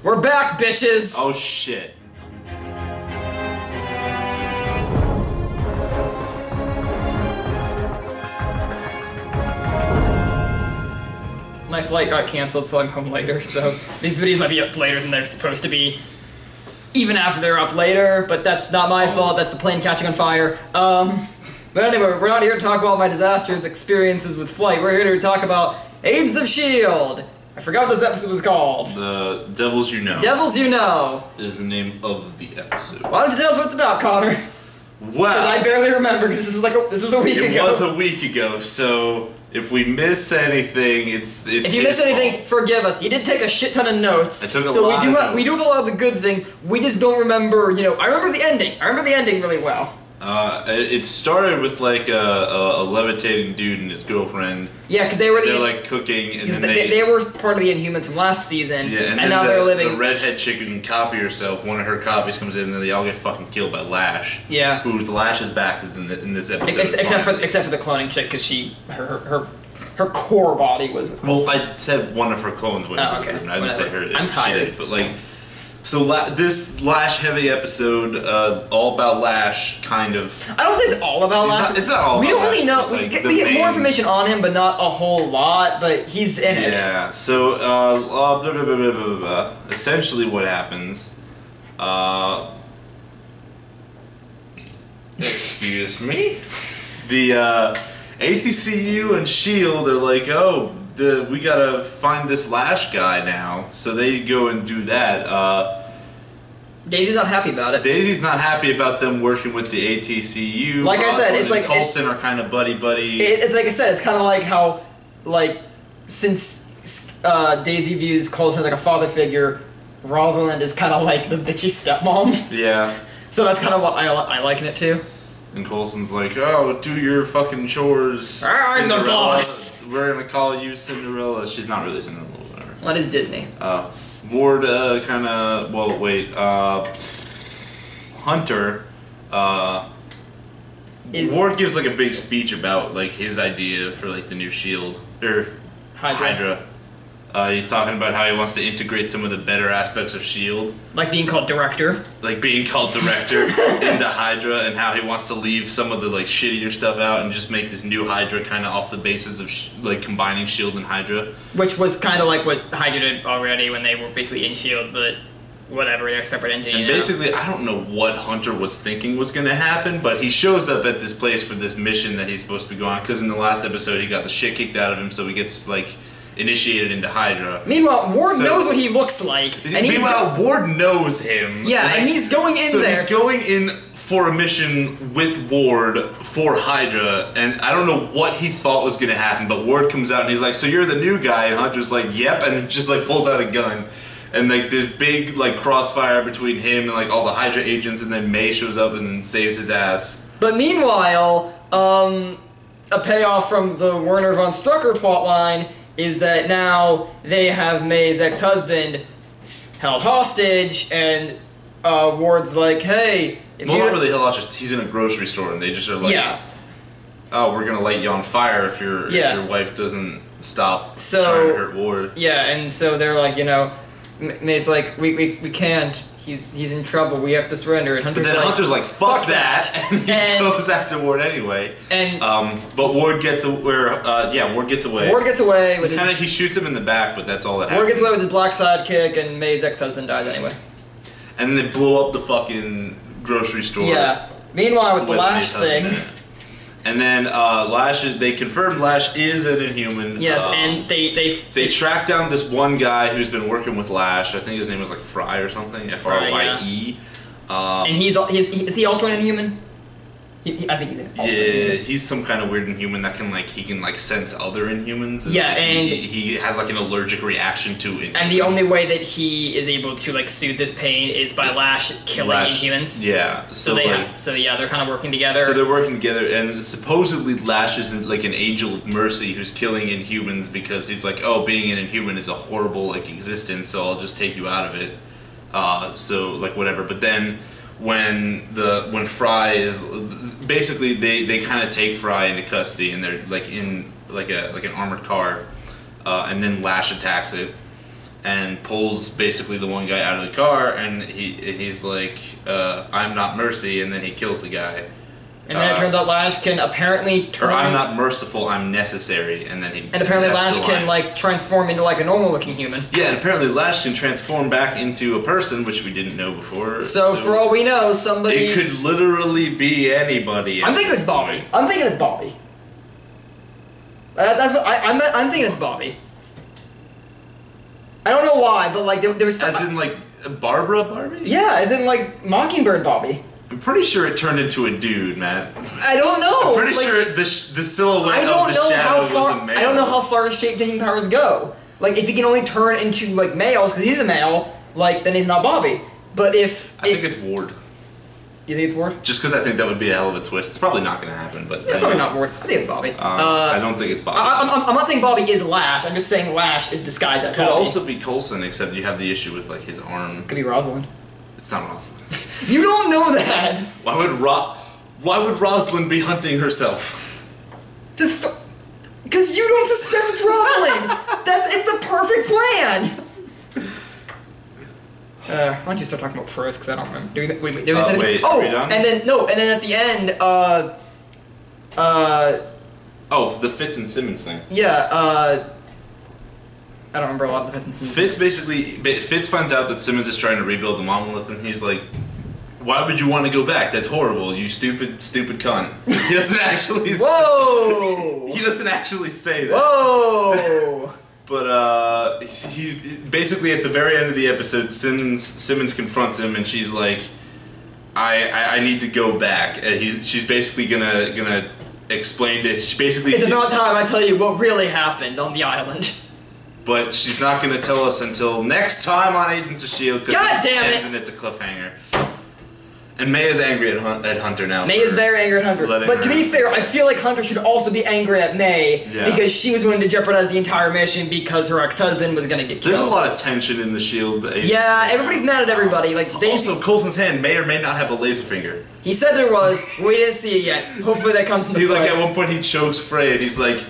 We're back, bitches! Oh shit. My flight got canceled, so I'm home later, so these videos might be up later than they're supposed to be. Even after they're up later, but that's not my fault, that's the plane catching on fire. But anyway, we're not here to talk about my disastrous experiences with flight. We're here to talk about Agents of S.H.I.E.L.D. I forgot what this episode was called. The Devils You Know. Devils You Know. Is the name of the episode. Why don't you tell us what it's about, Connor? Wow. Because I barely remember, because this was a week ago. It was a week ago, so if we miss anything, it's if you miss anything, forgive us. You did take a shit ton of notes. I took a so lot of notes. We do have a lot of the good things. We just don't remember, you know, I remember the ending. I remember the ending really well. It started with like a levitating dude and his girlfriend. Yeah, because they're like cooking, and then they were part of the Inhumans from last season. Yeah, and now they're living. The redhead chick who can copy herself. One of her copies comes in, and then they all get fucking killed by Lash. Yeah, who's Lash is back in this episode. Except for the cloning chick, because her core body was with Coulson. Well, I said one of her clones went into her. I didn't say her. I'm tired, but like. So this Lash heavy episode, all about Lash, kind of. I don't think it's all about Lash. It's not all. We about don't really know. Lash, we get more information on him, but not a whole lot. But he's in it. Yeah. So essentially, what happens? Excuse me. The ATCU and S.H.I.E.L.D. are like, oh. We gotta find this Lash guy now, so they go and do that. Daisy's not happy about it. Daisy's not happy about them working with the ATCU. Like I said, it's like Coulson are kind of buddy. It's like I said, it's kind of like how, like, since Daisy views Coulson as like a father figure, Rosalind is kind of like the bitchy stepmom. Yeah. So that's kind of what I liken it to. And Coulson's like, oh, do your fucking chores, I'm the boss. We're gonna call you Cinderella. She's not really Cinderella, whatever. What is Disney? Ward kinda, well, wait, Hunter, Ward gives like a big speech about like his idea for like the new S.H.I.E.L.D. or Hydra. He's talking about how he wants to integrate some of the better aspects of S.H.I.E.L.D. Like being called director. Like being called director into Hydra, and how he wants to leave some of the like shittier stuff out and just make this new Hydra kind of off the basis of like combining S.H.I.E.L.D. and Hydra. Which was kind of like what Hydra did already when they were basically in S.H.I.E.L.D., but whatever, they're a separate entity. And basically, I don't know what Hunter was thinking was going to happen, but he shows up at this place for this mission that he's supposed to be going on, because in the last episode he got the shit kicked out of him, so he gets like initiated into Hydra. Meanwhile, Ward knows what he looks like. And Ward knows him. Yeah, like, and he's going in there. So he's going in for a mission with Ward for Hydra, and I don't know what he thought was going to happen, but Ward comes out and he's like, so you're the new guy, and Hunter's like, yep, and just like pulls out a gun. And like there's big like crossfire between him and like all the Hydra agents, and then May shows up and saves his ass. But meanwhile, a payoff from the Werner von Strucker plotline is that now they have May's ex-husband held hostage, and Ward's like, hey, if well, not really held hostage, he's in a grocery store, and they just are like, yeah. Oh, we're gonna light you on fire if your wife doesn't stop trying to hurt Ward. Yeah, and so they're like, you know, May's like, we can't. He's in trouble. We have to surrender. And Hunter's like, fuck that, and he goes after Ward anyway. And but Ward gets Ward gets away. Ward gets away with he shoots him in the back, but that's all that happens. Ward gets away with his black sidekick, and May's ex-husband dies anyway. And then they blow up the fucking grocery store. Yeah. Meanwhile, with the Lash thing. And then they confirmed Lash is an Inhuman. Yes, and they track down this one guy who's been working with Lash. I think his name was like Fry or something. F-R-Y-E. And is he also an Inhuman? I think he's an Inhuman. He's some kind of weird Inhuman that can sense other Inhumans. And and he has like an allergic reaction to Inhumans. And the only way that he is able to soothe this pain is by Lash killing Inhumans. Yeah. So they're kind of working together. So they're working together, and supposedly Lash isn't like an angel of mercy who's killing Inhumans because he's like, oh, being an Inhuman is a horrible existence, so I'll just take you out of it. So whatever. But then when Fry is basically they kind of take Fry into custody, and they're in an armored car, and then Lash attacks it, and pulls basically the one guy out of the car, and he's like, "I'm not Mercy," and then he kills the guy. And then it turns out Lash can apparently turn... Or I'm not merciful, I'm necessary, and then he... And apparently Lash can, like, transform into, like, a normal-looking human. Yeah, and apparently Lash can transform back into a person, which we didn't know before. So for all we know, somebody... It could literally be anybody. I'm thinking it's Bobby. I'm thinking it's Bobby. That's what I'm thinking it's Bobby. I don't know why, but, like, there was... As in, like, Barbara Barbie? Yeah, as in, like, Mockingbird Bobby. I'm pretty sure it turned into a dude, Matt. I don't know. I'm pretty sure the silhouette of the shadow was a male. I don't know how far his shape-taking powers go. Like, if he can only turn into, like, males, because he's a male, like, then he's not Bobby. But if... I think it's Ward. You think it's Ward? Just because I think that would be a hell of a twist. It's probably not going to happen, but... It's probably not Ward. I think it's Bobby. I don't think it's Bobby. I'm not saying Bobby is Lash. I'm just saying Lash is disguised as Could Bobby. also be Coulson, except you have the issue with, like, his arm. Could be Rosalind. It's not Rosalind. You don't know that! Why would Rosalind be hunting herself? Because you don't suspect it's Rosalind! It's the perfect plan! Why don't you start talking about pros, because I don't remember. Did we say anything? Wait, oh, are we done? and then at the end, Oh, the Fitz and Simmons thing. yeah, I don't remember a lot of the Fitz and Simmons. Fitz finds out that Simmons is trying to rebuild the monolith, and he's like, "Why would you want to go back? That's horrible, you stupid cunt." He doesn't actually Whoa! he doesn't actually say that. Whoa! But he basically at the very end of the episode, Simmons confronts him, and she's like, "I need to go back." And she's basically gonna explain to... She basically... It's about time I tell you what really happened on the island. But she's not going to tell us until next time on Agents of S.H.I.E.L.D. God damn it! And it's a cliffhanger. And May is angry at Hunter now. May is very angry at Hunter. But to be fair, I feel like Hunter should also be angry at May because she was willing to jeopardize the entire mission because her ex-husband was going to get killed. There's a lot of tension in the S.H.I.E.L.D. Yeah, everybody's mad at everybody. Like also, Coulson's hand may or may not have a laser finger. He said there was. We didn't see it yet. Hopefully that comes into play. Like at one point he chokes Frey and he's like,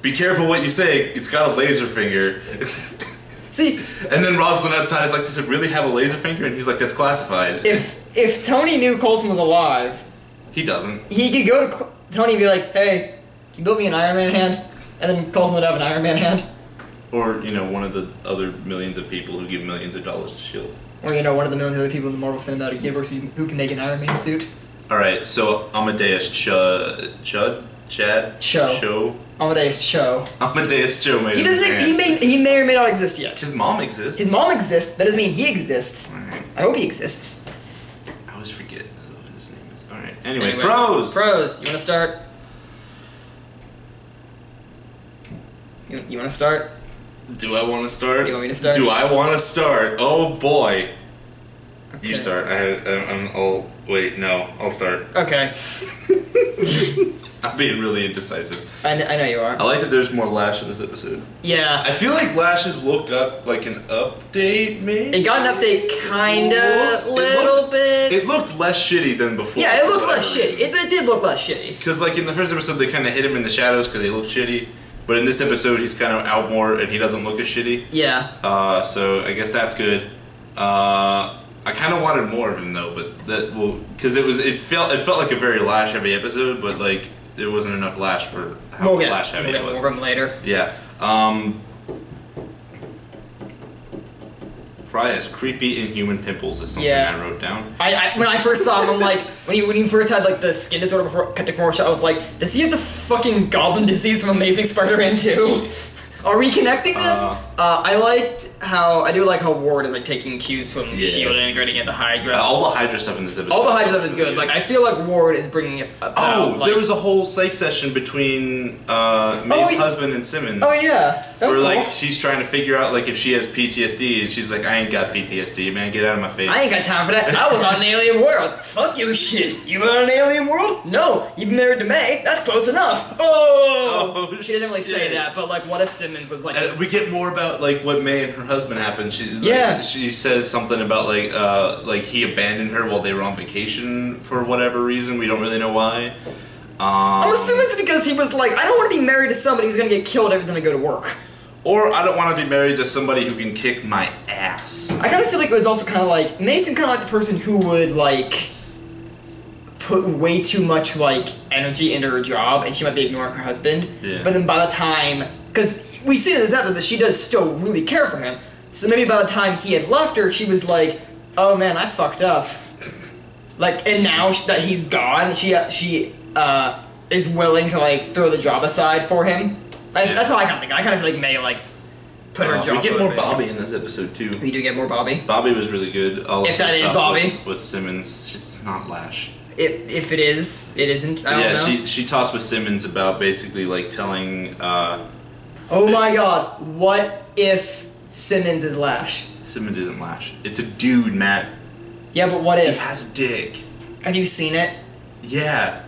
"Be careful what you say. It's got a laser finger." See, and then Rosalind outside is like, "Does it really have a laser finger?" And he's like, "That's classified." If Tony knew Coulson was alive, he doesn't. He could go to Tony and be like, "Hey, can you build me an Iron Man hand?" And then Coulson would have an Iron Man hand. Or, you know, one of the other millions of people who give millions of dollars to S.H.I.E.L.D. Or, you know, one of the millions of other people in the Marvel Cinematic Universe who can make an Iron Man suit. Alright, so Amadeus Cho. Amadeus Cho. Amadeus Cho made he may or may not exist yet. His mom exists. His mom exists. That doesn't mean he exists. Right. I hope he exists. I always forget what his name is. Alright, anyway, pros! Pros. You want to start? You want to start? Do I want to start? Do you want me to start? Do I want to start? Oh boy. Okay. You start. Wait, no. I'll start. Okay. I'm being really indecisive. I know you are. I like that there's more Lash in this episode. Yeah. I feel like Lash's look got like an update, maybe? It got an update, kinda, little bit. It looked less shitty than before. Yeah, it looked less shitty. It did look less shitty. Because like in the first episode, they kind of hit him in the shadows because he looked shitty. But in this episode, he's kind of out more and he doesn't look as shitty. Yeah. So I guess that's good. I kind of wanted more of him though, but because it felt like a very Lash heavy episode, but like there wasn't enough Lash for how Lash heavy it was. We'll get more of him later. Yeah. Fry has creepy inhuman pimples is something I wrote down. When I first saw him, I'm like, when he first had like the skin disorder before cut to shot, I was like, does he have the fucking goblin disease from Amazing Spider-Man 2? Are we connecting this? I do like how Ward is like taking cues from S.H.I.E.L.D. and integrating into Hydra. All the Hydra stuff in this episode. All the Hydra stuff is good. Like I feel like Ward is bringing it up. There was a whole psych session between May's husband and Simmons. Oh yeah, that was where cool. like she's trying to figure out like if she has PTSD, and she's like, "I ain't got PTSD, man. Get out of my face. I ain't got time for that. I was on an alien world. Fuck you, shit. You on an alien world? No, you've been married to May. That's close enough. Oh she doesn't really say that, but like, what if Simmons was like? And we get more about like what May and her husband happened. She says something about like he abandoned her while they were on vacation for whatever reason. We don't really know why. I'm assuming it's because he was like, I don't want to be married to somebody who's gonna get killed every time I go to work. Or I don't want to be married to somebody who can kick my ass. I kind of feel like it was also kind of like Mason, kind of like the person who would like put way too much like energy into her job, and she might be ignoring her husband. Yeah. But then by the time, because we see in this episode that she does still really care for him, so maybe by the time he had left her, she was like, "Oh man, I fucked up." Like, and now that he's gone, she is willing to like throw the job aside for him. That's how I kind of think. I kind of feel like May like put her job. We get more Bobby in this episode too. We do get more Bobby. Bobby was really good. If that is Bobby with Simmons, it's not Lash. If it is, it isn't. I don't know. she talks with Simmons about basically like telling. Oh my God! What if Simmons is Lash? Simmons isn't Lash. It's a dude, Matt. Yeah, but what if? He has a dick. Have you seen it? Yeah.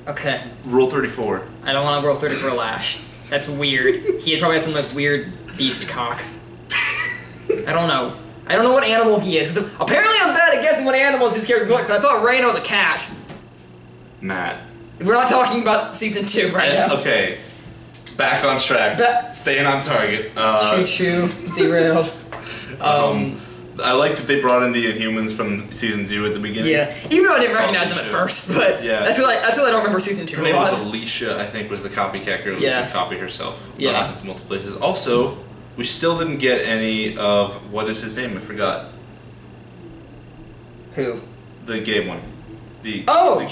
Okay. Rule 34. I don't want to roll 30 for a Lash. That's weird. He probably has some like weird beast cock. I don't know. I don't know what animal he is, because apparently I'm bad at guessing what animals these characters look, because I thought Reno was a cat. Matt. We're not talking about season 2 right now. Okay. Back on track. Staying on target. Choo-choo. Derailed. I like that they brought in the Inhumans from season 2 at the beginning. Yeah, even though I didn't recognize them at first, but yeah. that's what I don't remember season 2. Her name was Alicia, I think, was the copycat girl who copied herself. Yeah. Into multiple places. Also, we still didn't get any of, what is his name? I forgot. Who? The gay one. Joey.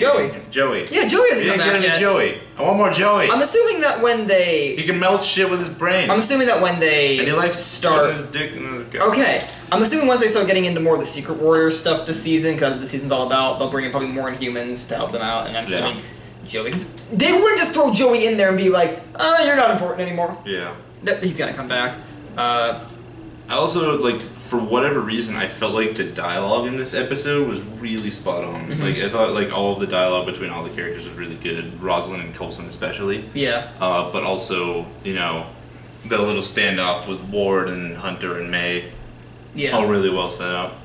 Joey. Yeah, Joey hasn't come back yet. Joey. I want more Joey. I'm assuming that when they... He can melt shit with his brain. I'm assuming that when they... And he likes starting his dick in the guy. Okay. I'm assuming once they start getting into more of the Secret Warriors stuff this season, because the season's all about, they'll bring in probably more Inhumans to help them out, and I'm assuming Joey... Cause they wouldn't just throw Joey in there and be like, oh, you're not important anymore. Yeah. He's gonna come back. I also, like, for whatever reason, I felt like the dialogue in this episode was really spot on. Mm-hmm. Like, I thought, like, all of the dialogue between all the characters was really good. Rosalind and Coulson especially. Yeah. But also, you know, the little standoff with Ward and Hunter and May. Yeah. All really well set up.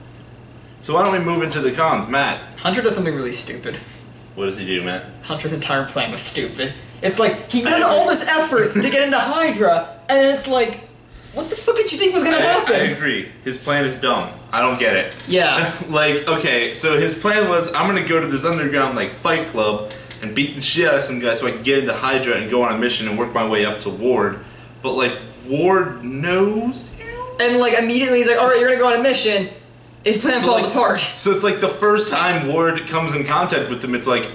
So why don't we move into the cons? Matt. Hunter does something really stupid. What does he do, Matt? Hunter's entire plan was stupid. It's like, he does all this effort to get into Hydra, and it's like, what the fuck did you think was gonna happen? I agree. His plan is dumb. I don't get it. Yeah. Like, okay, so his plan was, I'm gonna go to this underground, like, fight club and beat the shit out of some guys so I can get into Hydra and go on a mission and work my way up to Ward. But, like, Ward knows you? And, like, immediately he's like, alright, you're gonna go on a mission. His plan falls apart. So it's like the first time Ward comes in contact with him, it's like,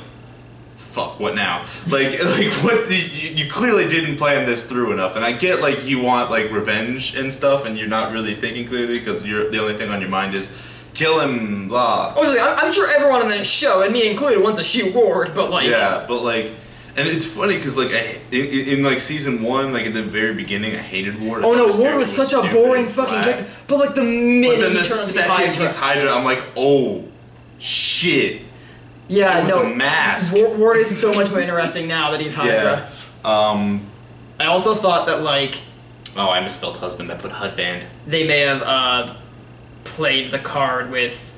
fuck, what now? Like what? You clearly didn't plan this through enough. And I get, like, you want, like, revenge and stuff, and you're not really thinking clearly because the only thing on your mind is kill him, blah. Obviously, I'm sure everyone on this show, and me included, wants to shoot Ward, but like... Yeah, but like... And it's funny because, like, in like season 1, like at the very beginning, I hated Ward. Oh no, Ward was such a boring fucking character. But like the minute but then the he turned second he's Hydra, I'm like, oh shit. Yeah, it was a mask. Ward is so much more interesting now that he's Hydra. Yeah. I also thought that, like... Oh, I misspelled husband. I put husband. They may have played the card with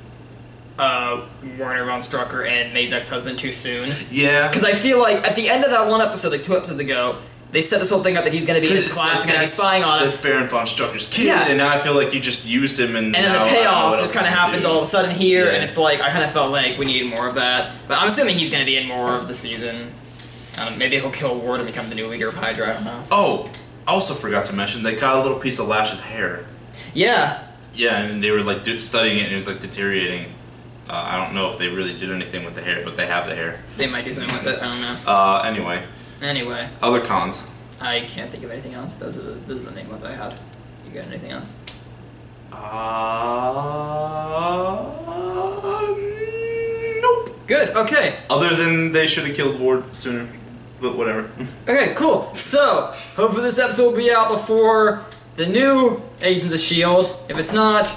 Werner von Strucker and May's ex-husband too soon. Yeah. Because I feel like at the end of that one episode, like 2 episodes ago, they set this whole thing up that he's going to be in his class and going to be spying on him. That's Baron von Strucker's kid, and now I feel like you just used him and then the payoff just kind of happens all of a sudden here, and it's like, I kind of felt like we needed more of that. But I'm assuming he's going to be in more of the season. Maybe he'll kill Ward and become the new leader of Hydra, I don't know. Oh, I also forgot to mention, they got a little piece of Lash's hair. Yeah. Yeah, and they were like studying it and it was like deteriorating. I don't know if they really did anything with the hair, but they have the hair. They might do something with it, I don't know. Anyway. Other cons. I can't think of anything else. Those are the main ones I had. You got anything else? Nope. Good, okay. Other than they should have killed Ward sooner, but whatever. Okay, cool. So, hopefully this episode will be out before the new Agents of S.H.I.E.L.D. If it's not,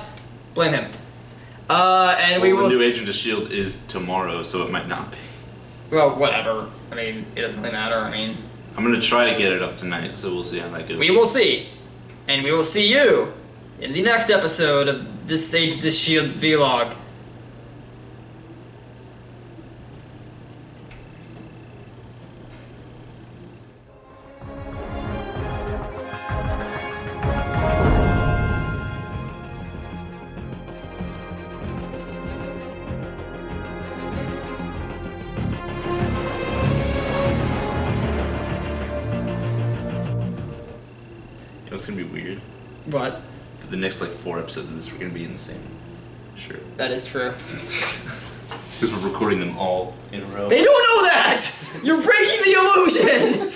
blame him. And we will... The new Agent of S.H.I.E.L.D. is tomorrow, so it might not be. Well, whatever. I mean, it doesn't really matter, I mean... I'm gonna try to get it up tonight, so we'll see how that goes. We will see. And we will see you in the next episode of this Agents of S.H.I.E.L.D. vlog. gonna be weird. What? For the next like 4 episodes of this, we're gonna be in the same shirt. That is true. Because we're recording them all in a row. They don't know that! You're breaking the illusion!